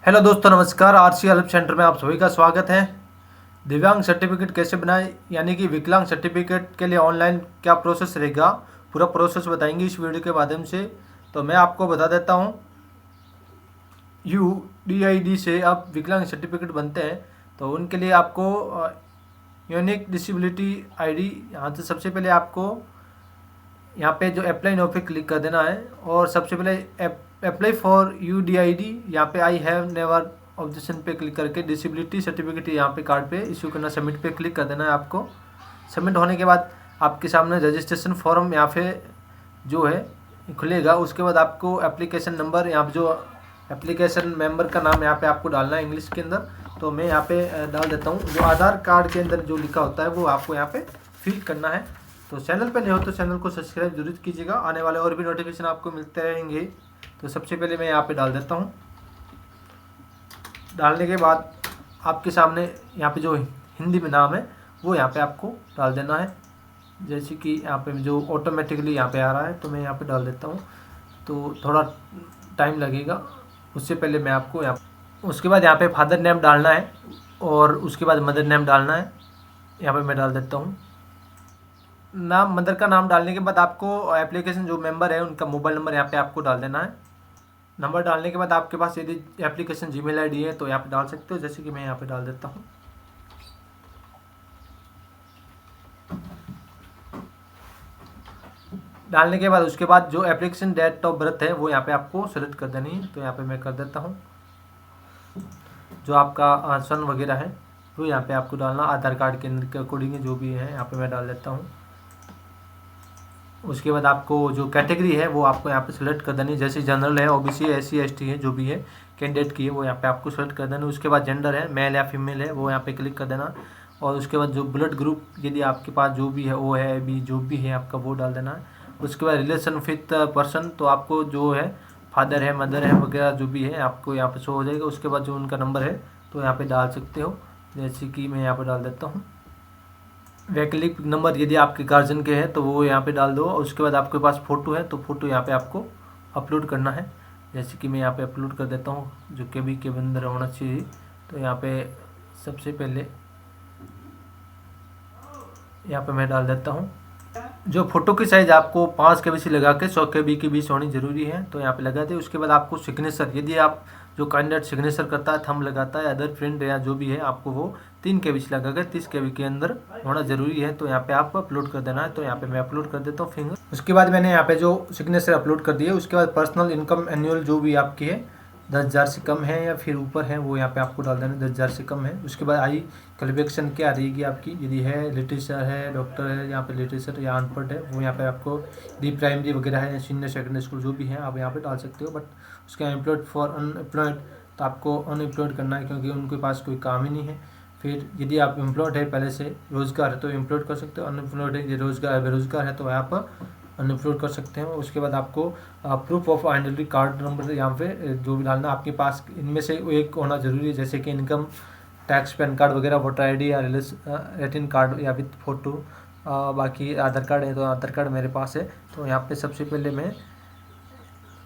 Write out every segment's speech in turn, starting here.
Hello दोस्तों, नमस्कार। RC help centre में आप सभी का स्वागत है। दिव्यांग सर्टिफिकेट कैसे बनाएं, यानी कि विकलांग सर्टिफिकेट के लिए ऑनलाइन क्या प्रोसेस रहेगा, पूरा प्रोसेस बताएंगे इस वीडियो के माध्यम से। तो मैं आपको बता देता हूं, UDID से आप विकलांग सर्टिफिकेट बनते हैं तो उनके लिए आपको यूनिक डिसेबिलिटी ID, यहाँ से सबसे पहले आपको यहाँ पे जो अप्लाई नाउ पे क्लिक कर देना है और सबसे पहले अप्लाई फॉर UDID, यहाँ पे आई हैव नेवर ऑब्जेक्शन पे क्लिक करके डिसेबिलिटी सर्टिफिकेट यहाँ पे कार्ड पे इशू करना, सबमिट पे क्लिक कर देना है आपको। सबमिट होने के बाद आपके सामने रजिस्ट्रेशन फॉर्म यहाँ पे जो है खुलेगा। उसके बाद आपको एप्लीकेशन नंबर, यहाँ पे जो एप्लीकेशन मेंबर का नाम यहाँ पे आपको डालना है इंग्लिश के अंदर। तो मैं यहाँ पे डाल देता हूँ। जो आधार कार्ड के अंदर जो लिखा होता है वो आपको यहाँ पे फिल करना है। तो चैनल पे नहीं हो तो चैनल को सब्सक्राइब जरूर कीजिएगा, आने वाले और भी नोटिफिकेशन आपको मिलते रहेंगे। तो सबसे पहले मैं यहाँ पे डाल देता हूँ। डालने के बाद आपके सामने यहाँ पे जो हिंदी में नाम है वो यहाँ पे आपको डाल देना है, जैसे कि यहाँ पे जो ऑटोमेटिकली यहाँ पे आ रहा है। तो मैं यहाँ पे डाल देता हूँ, तो थोड़ा टाइम लगेगा। उससे पहले मैं आपको उसके बाद यहाँ पे फादर नेम डालना है और उसके बाद मदर नेम डालना है। यहाँ पे मैं डाल देता हूँ नाम। मदर का नाम डालने के बाद आपको एप्लीकेशन जो मेंबर है उनका मोबाइल नंबर यहाँ पे आपको डाल देना है। नंबर डालने के बाद आपके पास यदि एप्लीकेशन जीमेल आईडी है तो यहाँ पे डाल सकते हो, जैसे कि मैं यहाँ पे डाल देता हूँ। डालने के बाद उसके बाद जो एप्लीकेशन डेट ऑफ बर्थ है वो यहाँ पे आपको सेलेक्ट कर देनी है। तो यहाँ पे मैं कर देता हूँ। जो आपका सन वगैरह है वो यहाँ पे आपको डालना, आधार कार्ड के अकॉर्डिंग जो भी है यहाँ पे मैं डाल देता हूँ। उसके बाद आपको जो कैटेगरी है वो आपको यहाँ पे सेलेक्ट कर देनी, जैसे जनरल है, OBC है, SC ST है, जो भी है कैंडिडेट की है वो यहाँ पे आपको सेलेक्ट कर देना। उसके बाद जेंडर है, मेल या फीमेल है, वो यहाँ पे क्लिक कर देना। और उसके बाद जो ब्लड ग्रुप यदि आपके पास जो भी है O है, B जो भी है आपका वो डाल देना है। उसके बाद रिलेशन विथ पर्सन, तो आपको जो है फादर है, मदर है वगैरह जो भी है आपको यहाँ पे शो हो जाएगा। उसके बाद जो उनका नंबर है तो यहाँ पे डाल सकते हो, जैसे कि मैं यहाँ पे डाल देता हूँ। वैकल्पिक नंबर यदि आपके गार्जियन के हैं तो वो यहाँ पे डाल दो। उसके बाद आपके पास फ़ोटो है तो फ़ोटो यहाँ पे आपको अपलोड करना है, जैसे कि मैं यहाँ पे अपलोड कर देता हूँ, जो केबी के अंदर होना चाहिए। तो यहाँ पे सबसे पहले यहाँ पे मैं डाल देता हूँ। जो फोटो की साइज़ आपको 5 KB से लगा के 100 KB के बीच होनी ज़रूरी है, तो यहाँ पे लगा दे। उसके बाद आपको सिग्नेचर, यदि आप जो कैंडिडेट सिग्नेचर करता है, थंब लगाता है, अदर प्रिंट या जो भी है, आपको वो 3 KB से लगा कर 30 KB के अंदर होना ज़रूरी है। तो यहाँ पे आपको अपलोड कर देना है। तो यहाँ पे मैं अपलोड कर देता हूँ फिंगर। उसके बाद मैंने यहाँ पे जो सिग्नेचर अपलोड कर दिए। उसके बाद पर्सनल इनकम एनुअल जो भी आपकी है 10,000 से कम है या फिर ऊपर है वो यहाँ पे आपको डाल देना, 10,000 से कम है। उसके बाद आई क्वालिफिकेशन क्या रहेगी आपकी, यदि है लिटरेचर है, डॉक्टर है, यहाँ पे लिटरेचर या अनपढ़ है वो यहाँ पे आपको डी प्राइमरी वगैरह है, सीनियर सेकेंडरी स्कूल जो भी है आप यहाँ पे डाल सकते हो। बट उसके एम्प्लॉयड फॉर अनएम्प्लॉयड, तो आपको अनएम्प्लॉयड करना है क्योंकि उनके पास कोई काम ही नहीं है। फिर यदि आप एम्प्लॉयड है, पहले से रोजगार है तो एम्प्लॉयड कर सकते हो, अनएम्प्लॉयड है, रोजगार बेरोजगार है तो आप अनएम्प्लॉयड कर सकते हैं। उसके बाद आपको proof of identity card number यहाँ पे जो भी डालना आपके पास, इनमें से एक होना जरूरी है, जैसे कि इनकम टैक्स, पैन कार्ड वगैरह, वोटर ID या रेटिन कार्ड या विथ फोटो। बाकी आधार कार्ड है तो आधार कार्ड मेरे पास है। तो यहाँ पे सबसे पहले मैं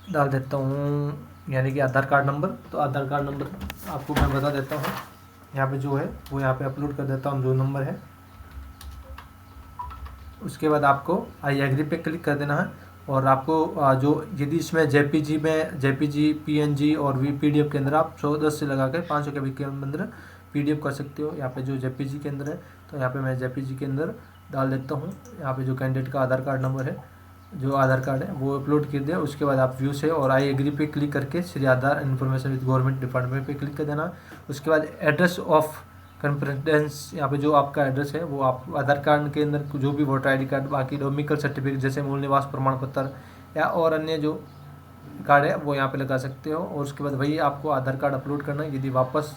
डाल देता हूँ, यानी कि आधार कार्ड नंबर। तो आधार कार्ड नंबर आपको मैं बता देता हूँ, यहाँ पे जो है वो यहाँ पे अपलोड कर देता हूँ जो नंबर है। उसके बाद आपको आई एग्री पे क्लिक कर देना है। और आपको जो यदि इसमें JPG PNG और PDF के अंदर आप 110 से लगा कर 500 KB के अंदर PDF कर सकते हो। यहाँ पे जो JPG के अंदर है तो यहाँ पे मैं JPG के अंदर डाल देता हूँ। यहाँ पे जो कैंडिडेट का आधार कार्ड नंबर है, जो आधार कार्ड है वो अपलोड कर दिया। उसके बाद आप व्यू से और आई एग्री पे क्लिक करके श्री आधार इन्फॉर्मेशन विद गवर्नमेंट डिपार्टमेंट पे क्लिक कर देना। उसके बाद एड्रेस ऑफ कन्फिडेंस, यहाँ पे जो आपका एड्रेस है वो आप आधार कार्ड के अंदर जो भी वोटर ID कार्ड, बाकी डोमिकल सर्टिफिकेट जैसे मूल निवास प्रमाण पत्र या और अन्य जो कार्ड है वो यहाँ पे लगा सकते हो। और उसके बाद वही आपको आधार कार्ड अपलोड करना है यदि वापस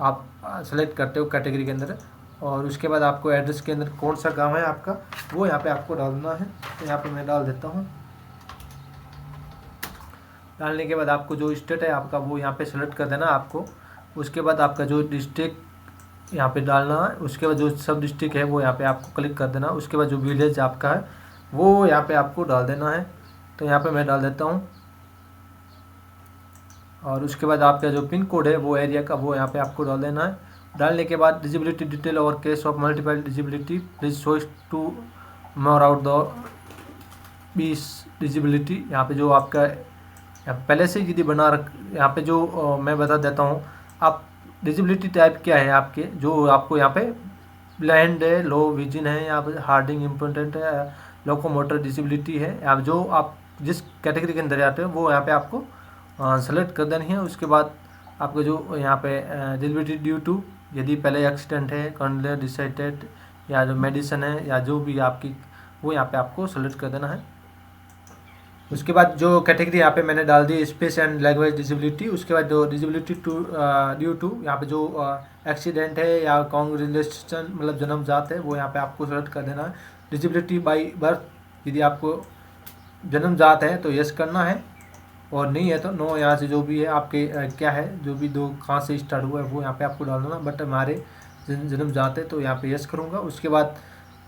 आप सेलेक्ट करते हो कैटेगरी के अंदर। और उसके बाद आपको एड्रेस के अंदर कौन सा गाँव है आपका वो यहाँ पे आपको डालना है। तो यहाँ पे मैं डाल देता हूँ। डालने के बाद आपको जो स्टेट है आपका वो यहाँ पे सेलेक्ट कर देना आपको। उसके बाद आपका जो डिस्ट्रिक्ट यहाँ पे डालना है। उसके बाद जो सब डिस्ट्रिक्ट है वो यहाँ पे आपको क्लिक कर देना। उसके बाद जो विलेज आपका है वो यहाँ पे आपको डाल देना है। तो यहाँ पे मैं डाल देता हूँ और उसके बाद आपका जो पिन कोड है वो एरिया का वो यहाँ पे आपको डाल देना है। डालने के बाद डिजिबिलिटी डिटेल और case of multiple disability please show two more out the 20 disability. यहाँ पे जो आपका पहले से यदि बना रख, यहाँ पे जो मैं बता देता हूँ आप डिजिबिलिटी टाइप क्या है आपके, जो आपको यहाँ पे ब्लाइंड है, लो विजन है, या हार्डिंग इम्पोर्टेंट है, लोकोमोटर डिसेबिलिटी है, आप जो आप जिस कैटेगरी के अंदर आते हो वो यहाँ पे आपको सेलेक्ट कर देनी है। उसके बाद आपको जो यहाँ पे डिसेबिलिटी ड्यू टू, यदि पहले एक्सीडेंट है, कर्नल डिसाइडेड, या जो मेडिसिन है, या जो भी आपकी, वो यहाँ पे आपको सेलेक्ट कर देना है। उसके बाद जो कैटेगरी यहाँ पे मैंने डाल the space and language disability. उसके बाद जो डिसेबिलिटी टू ड्यू टू, यहाँ पे जो एक्सीडेंट है या कॉन्ग्रेचुलेशन मतलब जन्मजात है वो यहाँ पे आपको सेलेक्ट कर देना है। डिसेबिलिटी बाय बर्थ, यदि आपको जन्मजात है तो यस करना है, और नहीं है तो नो। यहाँ से जो भी है आपके क्या है, जो भी दो कहाँ से स्टार्ट हुआ है वो यहाँ पे आपको डाल देना, बट हमारे जन्मजात है तो यहाँ पे यस करूँगा। उसके बाद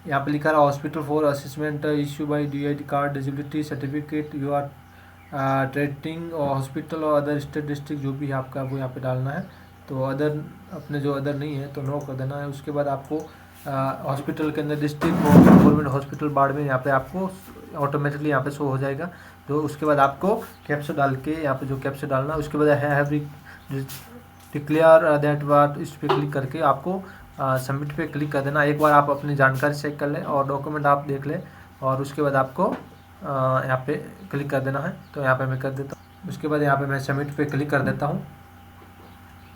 यहाँ पे लिखा रहा hospital for assessment issue by DID card disability certificate you are treating और हॉस्पिटल और अदर स्टेट डिस्ट्रिक्ट जो भी है आपका वो यहाँ पे डालना है। तो अदर अपने जो अदर नहीं है तो नो कर देना है। उसके बाद आपको हॉस्पिटल के अंदर डिस्ट्रिक्ट गवर्नमेंट हॉस्पिटल बाड़मेर यहाँ पे आपको ऑटोमेटिकली यहाँ पे शो हो जाएगा। तो उसके बाद आपको कैप्चा डाल के यहाँ पे जो कैप्चा डालना है, उसके बाद हैव डिक्लेयर दैट वाट इस पर क्लिक करके आपको सबमिट पे क्लिक कर देना। एक बार आप अपनी जानकारी चेक कर लें और डॉक्यूमेंट आप देख लें, और उसके बाद आपको यहाँ पे क्लिक कर देना है। तो यहाँ पे मैं कर देता हूँ। उसके बाद यहाँ पे मैं सबमिट पे क्लिक कर देता हूँ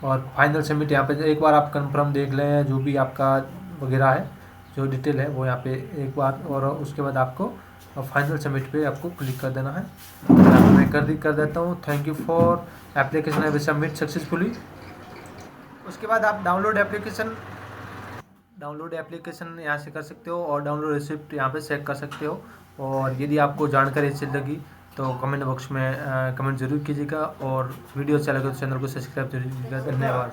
और फाइनल सबमिट यहाँ पे एक बार आप कंफर्म देख लें जो भी आपका वगैरह है, जो डिटेल है वो यहाँ पे एक बार, और उसके बाद आपको फाइनल सबमिट पे आपको क्लिक कर देना है। यहाँ पे मैं कर देता हूँ। Thank you for application have submit successfully. उसके बाद आप डाउनलोड एप्लीकेशन यहाँ से कर सकते हो, और डाउनलोड रिसिप्ट यहाँ पे चेक कर सकते हो। और यदि आपको जानकारी अच्छी लगी तो कमेंट बॉक्स में कमेंट जरूर कीजिएगा, और वीडियो अच्छा लगे तो चैनल को सब्सक्राइब जरूर कीजिएगा। धन्यवाद।